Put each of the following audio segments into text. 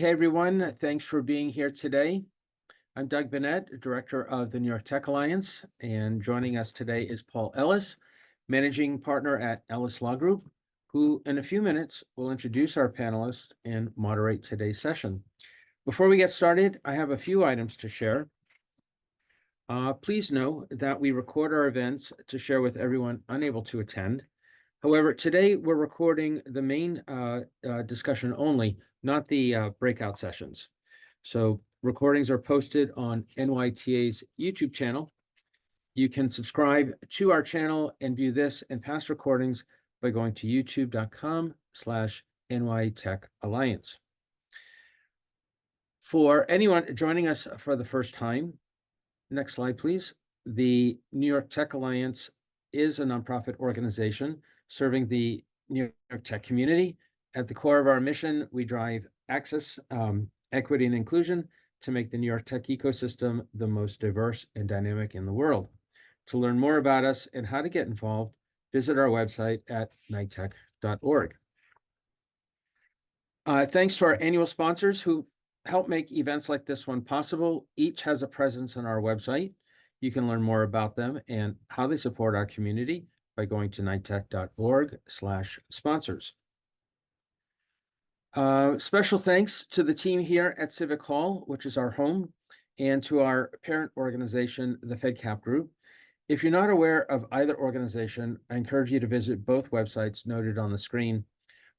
Hey everyone, thanks for being here today. I'm Doug Bennett, Director of the New York Tech Alliance, and joining us today is Paul Ellis, Managing Partner at Ellis Law Group, who in a few minutes will introduce our panelists and moderate today's session. Before we get started, I have a few items to share. Please know that we record our events to share with everyone unable to attend. However, today we're recording the main discussion only, not the breakout sessions. So recordings are posted on NYTA's YouTube channel. You can subscribe to our channel and view this and past recordings by going to youtube.com/NYTechAlliance. For anyone joining us for the first time, next slide, please. The New York Tech Alliance is a nonprofit organization serving the New York tech community. At the core of our mission, we drive access, equity, and inclusion to make the New York tech ecosystem the most diverse and dynamic in the world. To learn more about us and how to get involved, visit our website at nitek.org. Thanks to our annual sponsors who help make events like this one possible. Each has a presence on our website. You can learn more about them and how they support our community by going to nitek.org/sponsors. Special thanks to the team here at Civic Hall, which is our home, and to our parent organization, the FedCap Group. If you're not aware of either organization, I encourage you to visit both websites noted on the screen.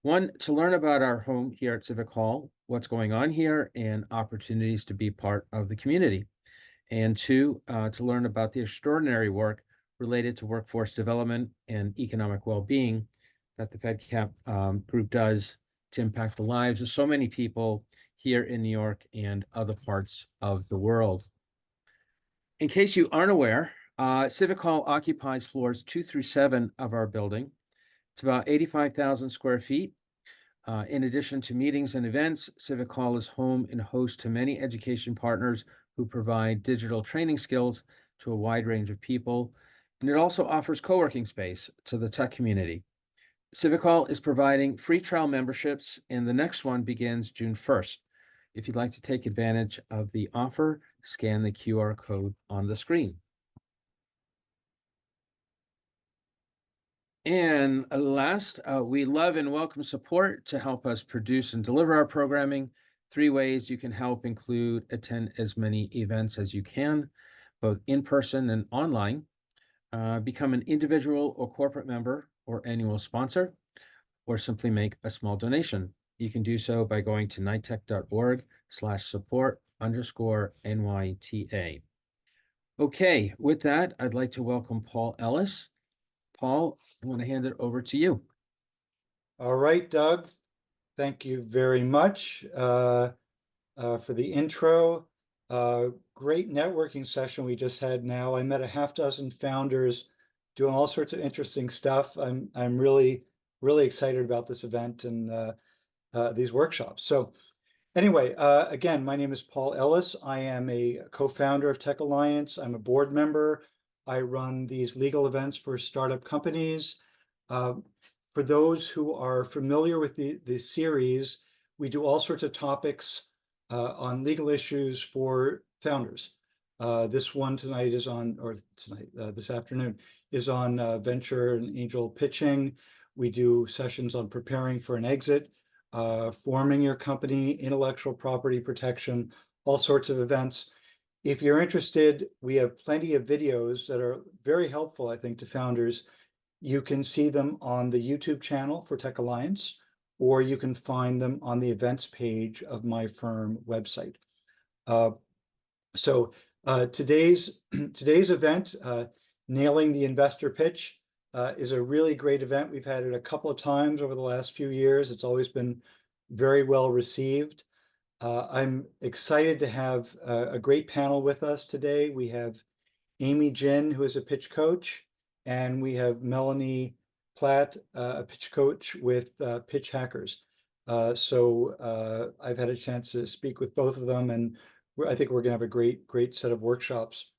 One, to learn about our home here at Civic Hall, what's going on here, and opportunities to be part of the community. And two, to learn about the extraordinary work related to workforce development and economic well-being that the FedCap group does to impact the lives of so many people here in New York and other parts of the world. In case you aren't aware, Civic Hall occupies floors 2 through 7 of our building. It's about 85,000 square feet. In addition to meetings and events, Civic Hall is home and host to many education partners who provide digital training skills to a wide range of people. And it also offers co-working space to the tech community. Civic Hall is providing free trial memberships, and the next one begins June 1st. If you'd like to take advantage of the offer, scan the QR code on the screen. And last, we love and welcome support to help us produce and deliver our programming. 3 ways you can help include attend as many events as you can, both in person and online, become an individual or corporate member or annual sponsor, or simply make a small donation. You can do so by going to nitek.org/support_NYTA. Okay, with that, I'd like to welcome Paul Ellis. Paul, I want to hand it over to you. All right, Doug. Thank you very much for the intro. Great networking session we just had now. I met a half dozen founders doing all sorts of interesting stuff. I'm really excited about this event and these workshops. So anyway, again, my name is Paul Ellis. I am a co-founder of Tech Alliance. I'm a board member. I run these legal events for startup companies. For those who are familiar with the series, we do all sorts of topics on legal issues for founders. This one tonight is on, or tonight, this afternoon, is on venture and angel pitching. We do sessions on preparing for an exit, forming your company, intellectual property protection, all sorts of events. If you're interested, we have plenty of videos that are very helpful, I think, to founders. You can see them on the YouTube channel for Tech Alliance, or you can find them on the events page of my firm website. Today's event, Nailing the Investor Pitch, is a really great event. We've had it a couple of times over the last few years. It's always been very well received. I'm excited to have a great panel with us today. We have Amy Jin, who is a pitch coach, and we have Melanie Platt, a pitch coach with Pitch Hackers. I've had a chance to speak with both of them, and I think we're going to have a great set of workshops.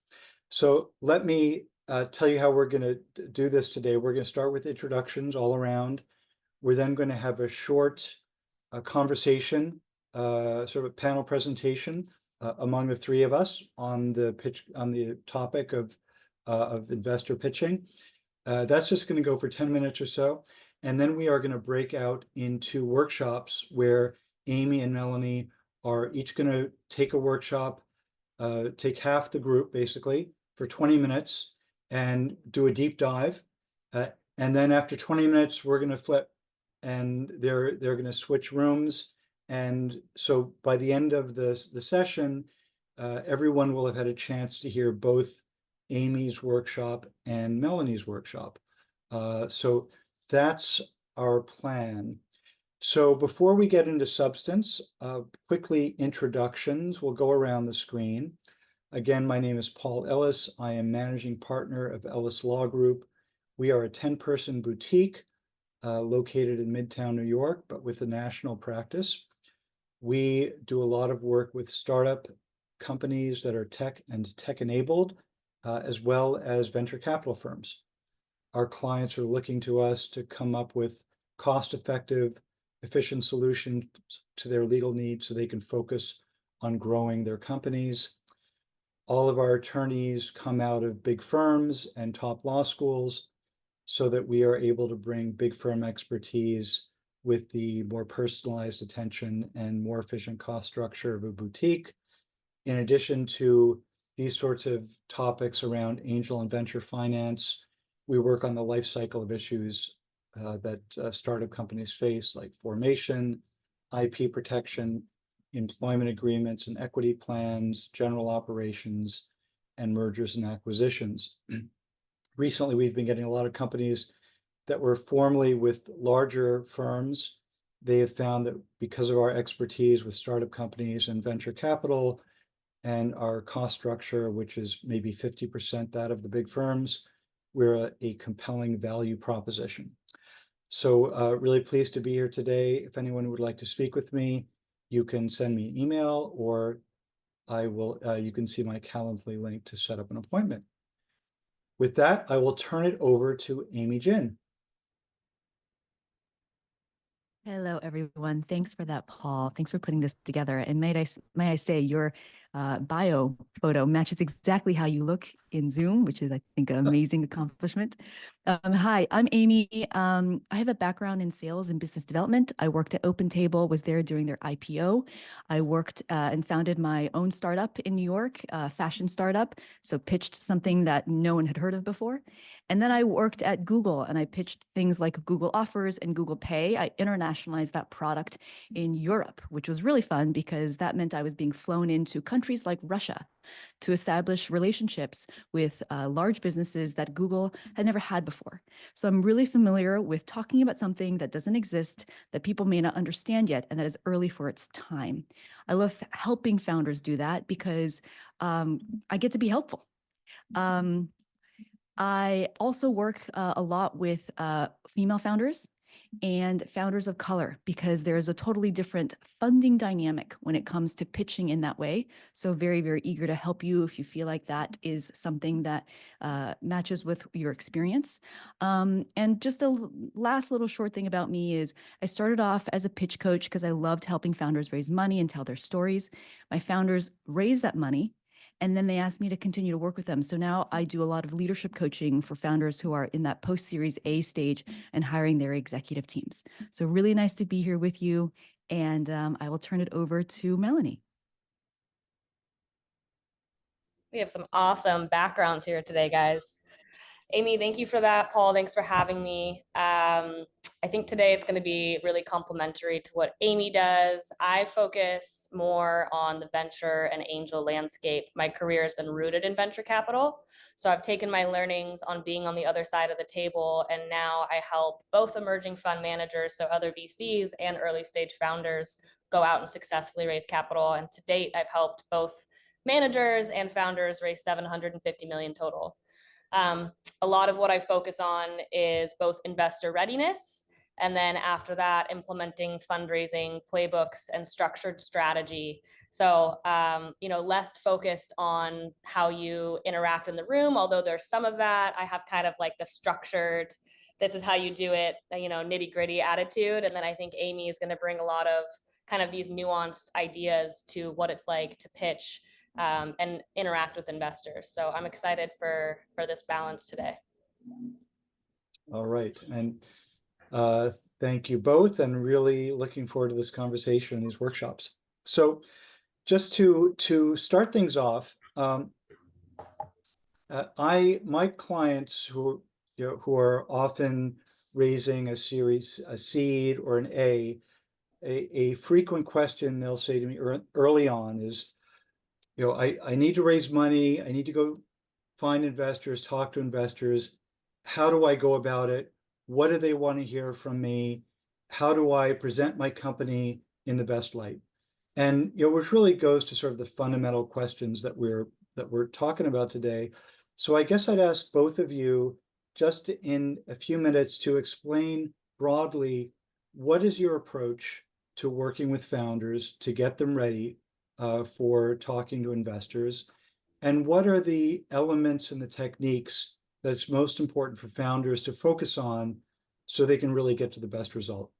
So let me tell you how we're going to do this today. We're going to start with introductions all around. We're then going to have a short conversation sort of a panel presentation among the three of us on the topic of investor pitching. That's just going to go for 10 minutes or so. And then we are going to break out into workshops where Amy and Melanie are each going to take a workshop, take half the group basically for 20 minutes and do a deep dive. And then after 20 minutes, we're going to flip and they're going to switch rooms. And so by the end of the session, everyone will have had a chance to hear both Amy's workshop and Melanie's workshop. So that's our plan. So before we get into substance, quickly introductions. We'll go around the screen. Again, my name is Paul Ellis. I am managing partner of Ellis Law Group. We are a 10-person boutique located in Midtown, New York, but with a national practice. We do a lot of work with startup companies that are tech and tech-enabled, as well as venture capital firms. Our clients are looking to us to come up with cost-effective, efficient solutions to their legal needs so they can focus on growing their companies. All of our attorneys come out of big firms and top law schools so that we are able to bring big firm expertise with the more personalized attention and more efficient cost structure of a boutique. In addition to these sorts of topics around angel and venture finance, we work on the life cycle of issues that startup companies face, like formation, IP protection, employment agreements and equity plans, general operations, and mergers and acquisitions. Recently, we've been getting a lot of companies that were formerly with larger firms. They have found that because of our expertise with startup companies and venture capital and our cost structure, which is maybe 50% that of the big firms, we're a compelling value proposition. So really pleased to be here today. If anyone would like to speak with me, you can send me an email or you can see my Calendly link to set up an appointment. With that, I will turn it over to Amy Jin. Hello, everyone. Thanks for that, Paul. Thanks for putting this together. And may I say, your bio photo matches exactly how you look in Zoom, which is, I think, an amazing accomplishment. Hi, I'm Amy. I have a background in sales and business development. I worked at OpenTable, was there during their IPO. I worked and founded my own startup in New York, a fashion startup. So pitched something that no one had heard of before. And then I worked at Google and I pitched things like Google Offers and Google Pay. I internationalized that product in Europe, which was really fun because that meant I was being flown into countries like Russia to establish relationships with large businesses that Google had never had before. So I'm really familiar with talking about something that doesn't exist, that people may not understand yet, and that is early for its time. I love helping founders do that because I get to be helpful. I also work a lot with female founders and founders of color because there is a totally different funding dynamic when it comes to pitching in that way. So very, very eager to help you if you feel like that is something that matches with your experience. And just a last little short thing about me is I started off as a pitch coach because I loved helping founders raise money and tell their stories. My founders raised that money, and then they asked me to continue to work with them. So now I do a lot of leadership coaching for founders who are in that post-Series A stage and hiring their executive teams. So really nice to be here with you. And I will turn it over to Melanie. We have some awesome backgrounds here today, guys. Amy, thank you for that. Paul, thanks for having me. I think today it's going to be really complementary to what Amy does. I focus more on the venture and angel landscape. My career has been rooted in venture capital. So I've taken my learnings on being on the other side of the table, and now I help both emerging fund managers, so other VCs, and early stage founders go out and successfully raise capital. And to date, I've helped both managers and founders raise 750 million total. A lot of what I focus on is both investor readiness, and then after that, implementing fundraising playbooks and structured strategy. So, less focused on how you interact in the room, although there's some of that. I have kind of like the structured, this is how you do it, nitty gritty attitude. And then I think Amy is going to bring a lot of kind of these nuanced ideas to what it's like to pitch and interact with investors. So I'm excited for this balance today. All right. And thank you both, and really looking forward to this conversation and these workshops. So just to start things off, my clients who are often raising a series, a seed or an a frequent question they'll say to me early on is, I need to raise money. I need to go find investors, talk to investors. How do I go about it? What do they want to hear from me? How do I present my company in the best light? And which really goes to sort of the fundamental questions that we're talking about today. So I guess I'd ask both of you just in a few minutes to explain broadly, what is your approach to working with founders to get them ready for talking to investors? And what are the elements and the techniques that's most important for founders to focus on so they can really get to the best result?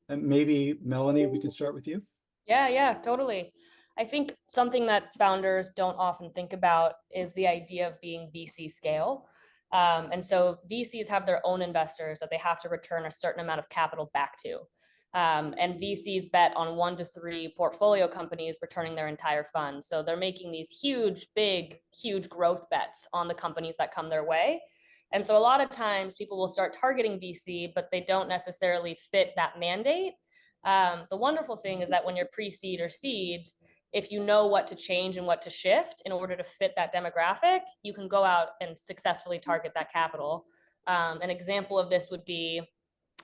And maybe Melanie, we can start with you. Yeah, totally. I think something that founders don't often think about is the idea of being VC scale. And so VCs have their own investors that they have to return a certain amount of capital back to. And VCs bet on 1 to 3 portfolio companies returning their entire fund. So they're making these huge growth bets on the companies that come their way. And so a lot of times people will start targeting VC, but they don't necessarily fit that mandate. The wonderful thing is that when you're pre-seed or seed, if you know what to change and what to shift in order to fit that demographic, you can go out and successfully target that capital. An example of this would be,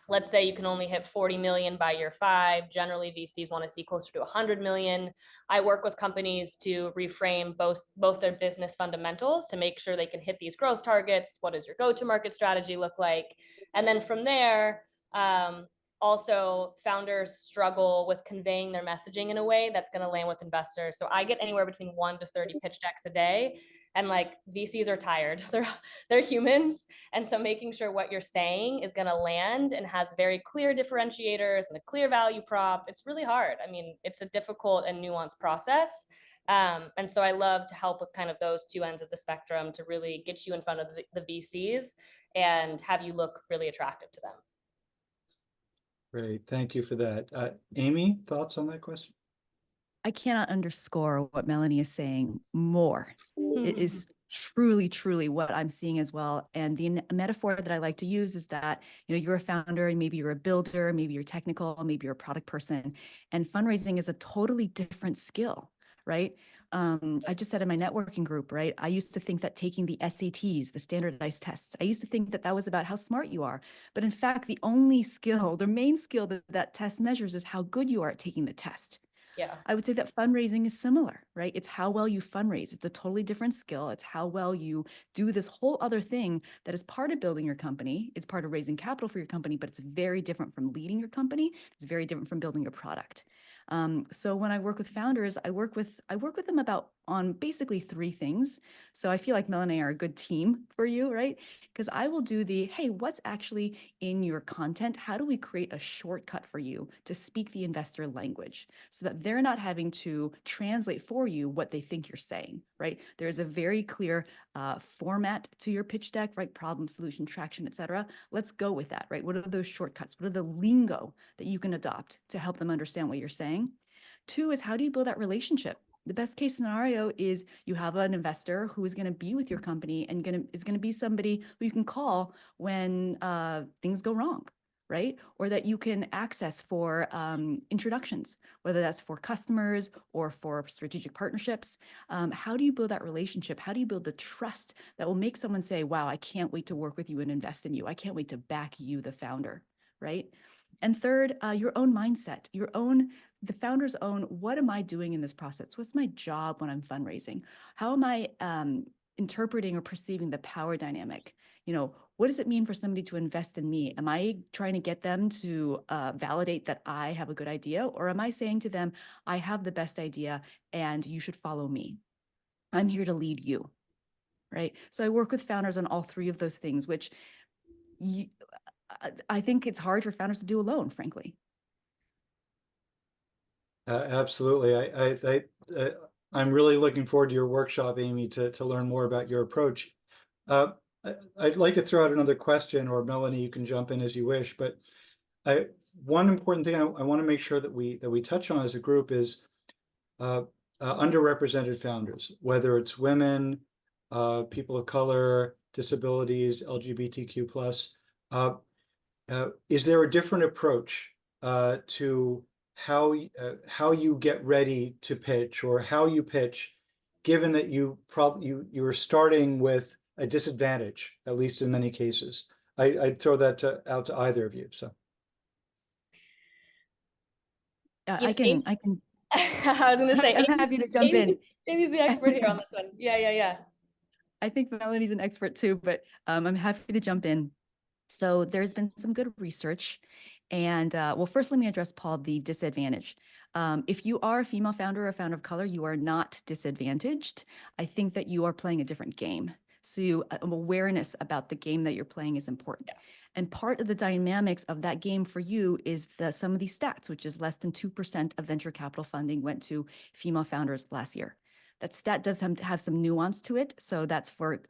let's say you can only hit 40 million by year 5. Generally, VCs want to see closer to 100 million. I work with companies to reframe both their business fundamentals to make sure they can hit these growth targets. What does your go-to-market strategy look like? And then from there, also, founders struggle with conveying their messaging in a way that's going to land with investors. So I get anywhere between 1 to 30 pitch decks a day, and like VCs are tired. They're humans, and so making sure what you're saying is going to land and has very clear differentiators and a clear value prop. It's really hard. I mean, it's a difficult and nuanced process. And so I love to help with kind of those two ends of the spectrum to really get you in front of the VCs and have you look really attractive to them. Great, thank you for that. Amy, thoughts on that question? I cannot underscore what Melanie is saying more. It is truly, truly what I'm seeing as well. And the metaphor that I like to use is that, you're a founder and maybe you're a builder, maybe you're technical, maybe you're a product person, and fundraising is a totally different skill, right? I just said in my networking group, right? I used to think that taking the SATs, the standardized tests, I used to think that that was about how smart you are. But in fact, the main skill that test measures is how good you are at taking the test. Yeah. I would say that fundraising is similar, right? It's how well you fundraise. It's a totally different skill. It's how well you do this whole other thing that is part of building your company. It's part of raising capital for your company, but it's very different from leading your company. It's very different from building your product. So when I work with founders, I work with them on basically 3 things. So I feel like Melanie are a good team for you, right? Because I will do hey, what's actually in your content? How do we create a shortcut for you to speak the investor language so that they're not having to translate for you what they think you're saying, right? There's a very clear format to your pitch deck, right? Problem, solution, traction, et cetera. Let's go with that, right? What are those shortcuts? What are the lingo that you can adopt to help them understand what you're saying? 2 is, how do you build that relationship? The best case scenario is you have an investor who is going to be with your company and is going to be somebody who you can call when things go wrong, right? Or that you can access for introductions, whether that's for customers or for strategic partnerships. How do you build that relationship? How do you build the trust that will make someone say, wow, I can't wait to work with you and invest in you. I can't wait to back you, the founder, right? And third, your own mindset, the founder's own, what am I doing in this process? What's my job when I'm fundraising? How am I interpreting or perceiving the power dynamic? What does it mean for somebody to invest in me? Am I trying to get them to validate that I have a good idea? Or am I saying to them, I have the best idea and you should follow me? I'm here to lead you, right? So I work with founders on all 3 of those things, which I think it's hard for founders to do alone, frankly. Absolutely. I'm really looking forward to your workshop, Amy, to learn more about your approach. I'd like to throw out another question, or Melanie, you can jump in as you wish, but one important thing I want to make sure that we touch on as a group is underrepresented founders, whether it's women, people of color, disabilities, LGBTQ plus. Is there a different approach to how you get ready to pitch, or how you pitch, given that you are starting with a disadvantage, at least in many cases? I'd throw that out to either of you. So You know, I can, I was gonna say, I'm happy to jump in. Amy's the expert here on this one. Yeah. I think Melanie's an expert too, but I'm happy to jump in. So there's been some good research. And well, first, let me address, Paul, the disadvantage. If you are a female founder or a founder of color, you are not disadvantaged. I think that you are playing a different game. So awareness about the game that you're playing is important. And part of the dynamics of that game for you is some of these stats, which is less than 2% of venture capital funding went to female founders last year. That stat does have some nuance to it. So that's for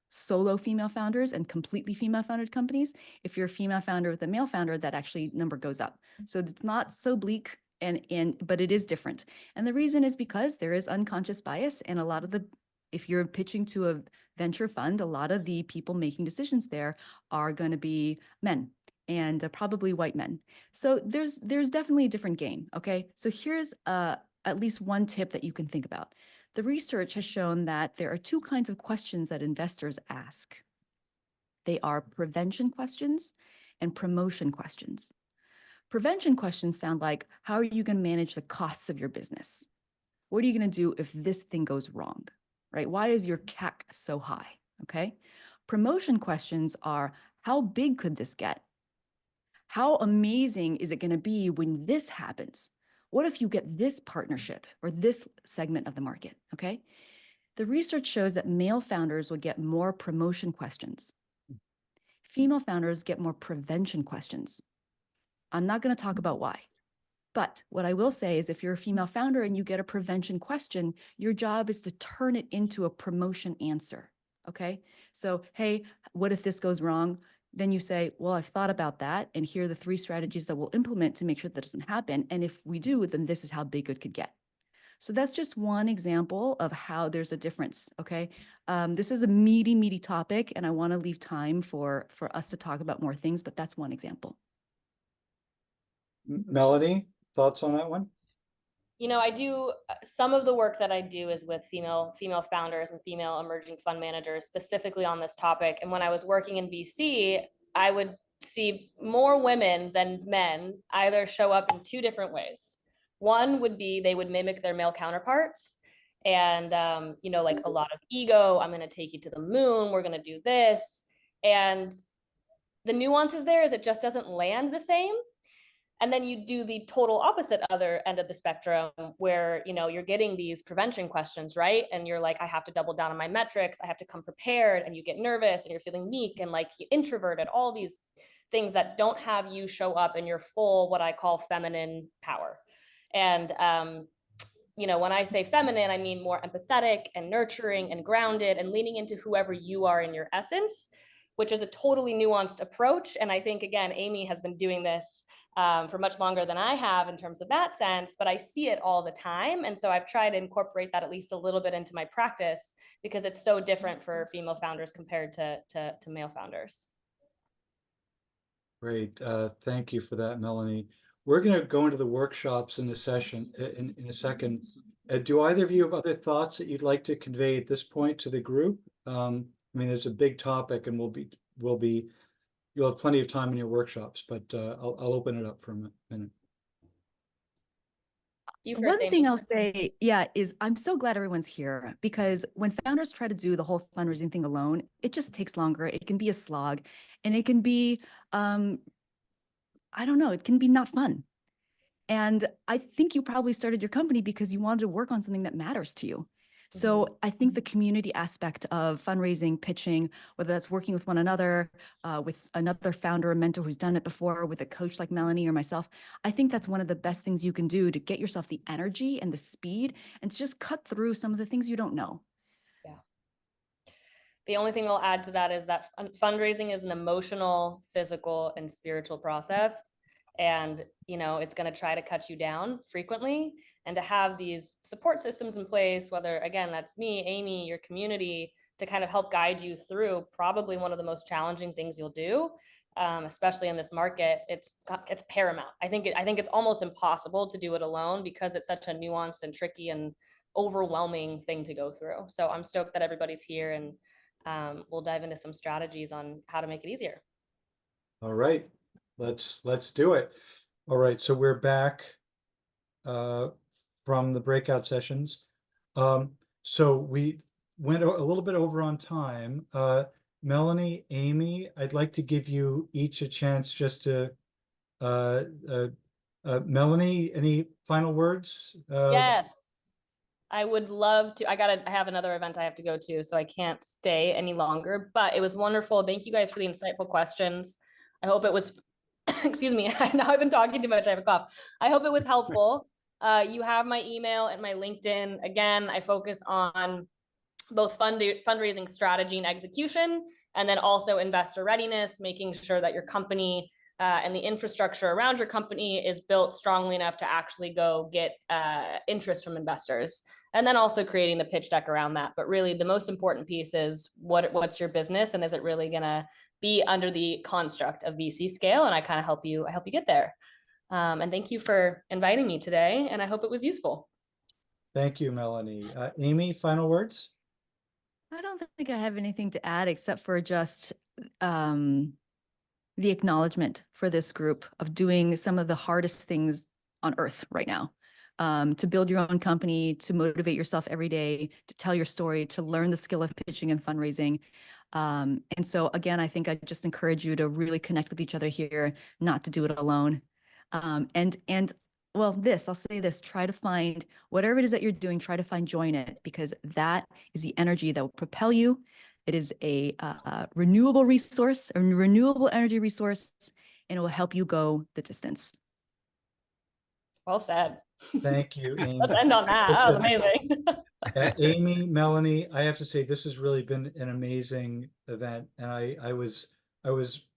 solo female founders and completely female founded companies. If you're a female founder with a male founder, that actually number goes up. So it's not so bleak, but it is different. And the reason is because there is unconscious bias, and if you're pitching to a venture fund, a lot of the people making decisions there are going to be men, and probably white men. So there's definitely a different game. Okay. So here's at least one tip that you can think about. The research has shown that there are two kinds of questions that investors ask. They are prevention questions and promotion questions. Prevention questions sound like, how are you going to manage the costs of your business? What are you going to do if this thing goes wrong, right? Why is your CAC so high? Okay. Promotion questions are, how big could this get? How amazing is it going to be when this happens? What if you get this partnership or this segment of the market? Okay. The research shows that male founders will get more promotion questions. Female founders get more prevention questions. I'm not going to talk about why. But what I will say is, if you're a female founder and you get a prevention question, your job is to turn it into a promotion answer. Okay. So, hey, what if this goes wrong? Then you say, well, I've thought about that, and here are the 3 strategies that we'll implement to make sure that doesn't happen. And if we do, then this is how big it could get. So that's just one example of how there's a difference. Okay. This is a meaty topic, and I want to leave time for us to talk about more things, but that's one example. Melanie, thoughts on that one? You know, I do some of the work that I do is with female founders and female emerging fund managers, specifically on this topic. And when I was working in VC, I would see more women than men either show up in 2 different ways. One would be they would mimic their male counterparts, and you know, like a lot of ego. I'm going to take you to the moon. We're going to do this, and the nuances there is it just doesn't land the same. And then you do the total opposite other end of the spectrum, where, you know, you're getting these prevention questions, right? And you're like, I have to double down on my metrics. I have to come prepared, and you get nervous and you're feeling meek and like introverted, all these things that don't have you show up in your full, what I call feminine power. And, you know, when I say feminine, I mean more empathetic and nurturing and grounded and leaning into whoever you are in your essence, which is a totally nuanced approach. And I think, again, Amy has been doing this for much longer than I have in terms of that sense, but I see it all the time. And so I've tried to incorporate that at least a little bit into my practice, because it's so different for female founders compared to male founders. Great. Thank you for that, Melanie. We're going to go into the workshops in a session in a second. Do either of you have other thoughts that you'd like to convey at this point to the group? I mean, there's a big topic, and you'll have plenty of time in your workshops, but I'll open it up for a minute. One thing I'll say, is I'm so glad everyone's here, because when founders try to do the whole fundraising thing alone, it just takes longer. It can be a slog, and it can be, I don't know, it can be not fun. And I think you probably started your company because you wanted to work on something that matters to you. So I think the community aspect of fundraising, pitching, whether that's working with one another, with another founder or mentor who's done it before, with a coach like Melanie or myself, I think that's one of the best things you can do to get yourself the energy and the speed and to just cut through some of the things you don't know. Yeah. The only thing I'll add to that is that fundraising is an emotional, physical, and spiritual process. And, you know, it's going to try to cut you down frequently. And to have these support systems in place, whether, again, that's me, Amy, your community, to kind of help guide you through probably one of the most challenging things you'll do, especially in this market, it's paramount. I think it's almost impossible to do it alone because it's such a nuanced and tricky and overwhelming thing to go through. So I'm stoked that everybody's here, and we'll dive into some strategies on how to make it easier. All right, let's do it. All right, so we're back from the breakout sessions. So we went a little bit over on time. Melanie, Amy, I'd like to give you each a chance just to Melanie, any final words? Yes, I would love to. I have another event I have to go to, so I can't stay any longer, but it was wonderful. Thank you guys for the insightful questions. I hope it was, excuse me, now I've been talking too much, I have a cough. I hope it was helpful. You have my email and my LinkedIn. Again, I focus on both fundraising strategy and execution, and then also investor readiness, making sure that your company and the infrastructure around your company is built strongly enough to actually go get interest from investors, and then also creating the pitch deck around that. But really, the most important piece is what's your business, and is it really gonna be under the construct of VC scale? And I kind of help you get there. And thank you for inviting me today, and I hope it was useful. Thank you, Melanie. Amy, final words? I don't think I have anything to add except for just the acknowledgement for this group of doing some of the hardest things on earth right now. To build your own company, to motivate yourself every day, to tell your story, to learn the skill of pitching and fundraising. And so again, I think I just encourage you to really connect with each other here, not to do it alone. Well, I'll say this, try to find whatever it is that you're doing, try to find joy in it, because that is the energy that will propel you. It is a renewable resource, a renewable energy resource, and it will help you go the distance. Well said. Thank you, Amy. Let's end on that. That was amazing. Amy, Melanie, I have to say this has really been an amazing event, and I was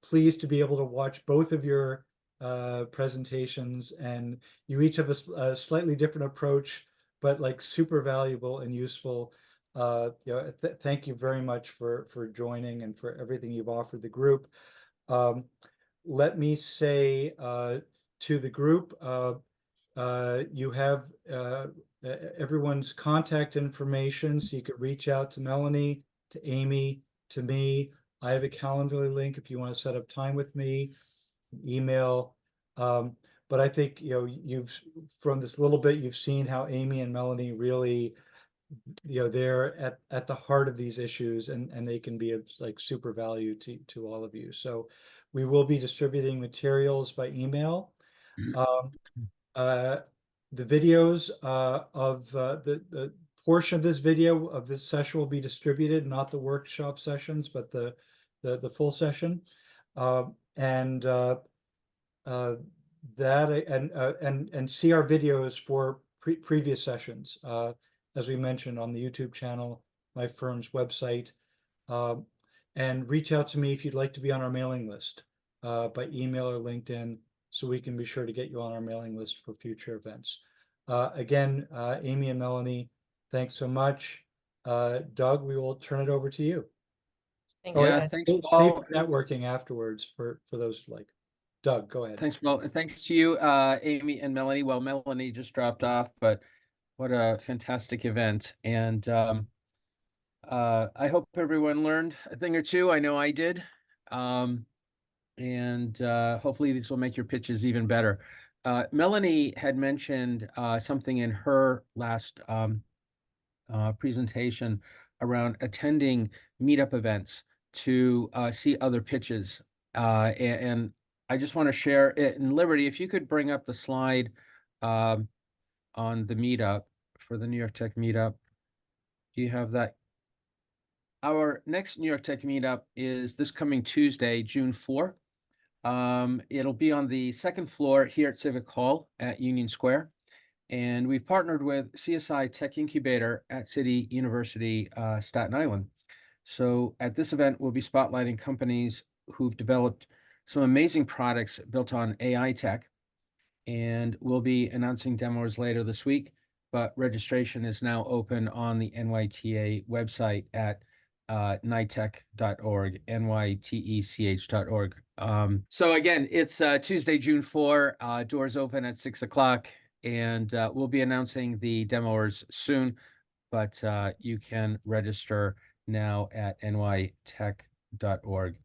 pleased to be able to watch both of your presentations, and you each have a slightly different approach, but like super valuable and useful. Thank you very much for joining and for everything you've offered the group. Let me say to the group, you have everyone's contact information, so you could reach out to Melanie, to Amy, to me. I have a Calendly link if you want to set up time with me, email. But I think, you've, from this little bit, you've seen how Amy and Melanie really, they're at the heart of these issues, and they can be of like super value to all of you. So we will be distributing materials by email. The videos of the portion of this video of this session will be distributed, not the workshop sessions, but the full session. And see our videos for previous sessions, as we mentioned, on the YouTube channel, my firm's website, and reach out to me if you'd like to be on our mailing list by email or LinkedIn, so we can be sure to get you on our mailing list for future events. Again, Amy and Melanie, thanks so much. Doug, we will turn it over to you. Thanks, Yeah, guys. thanks, Stay Paul. for networking afterwards for those who like. Doug, go ahead. Thanks, Paul. And thanks to you, Amy and Melanie. Well, Melanie just dropped off, but what a fantastic event. And I hope everyone learned a thing or two. I know I did. And hopefully these will make your pitches even better. Melanie had mentioned something in her last presentation around attending meetup events to see other pitches. And I just want to share it. And Liberty, if you could bring up the slide on the meetup for the New York Tech meetup. Do you have that? Our next New York Tech meetup is this coming Tuesday, June 4. It'll be on the second floor here at Civic Hall at Union Square. And we've partnered with CSI Tech Incubator at City University, Staten Island. So at this event, we'll be spotlighting companies who've developed some amazing products built on AI tech. And we'll be announcing demos later this week, but registration is now open on the NYTA website at nytech.org, nytech.org. So again, it's Tuesday, June 4, doors open at 6 o'clock, and we'll be announcing the demoers soon, but you can register now at nytech.org.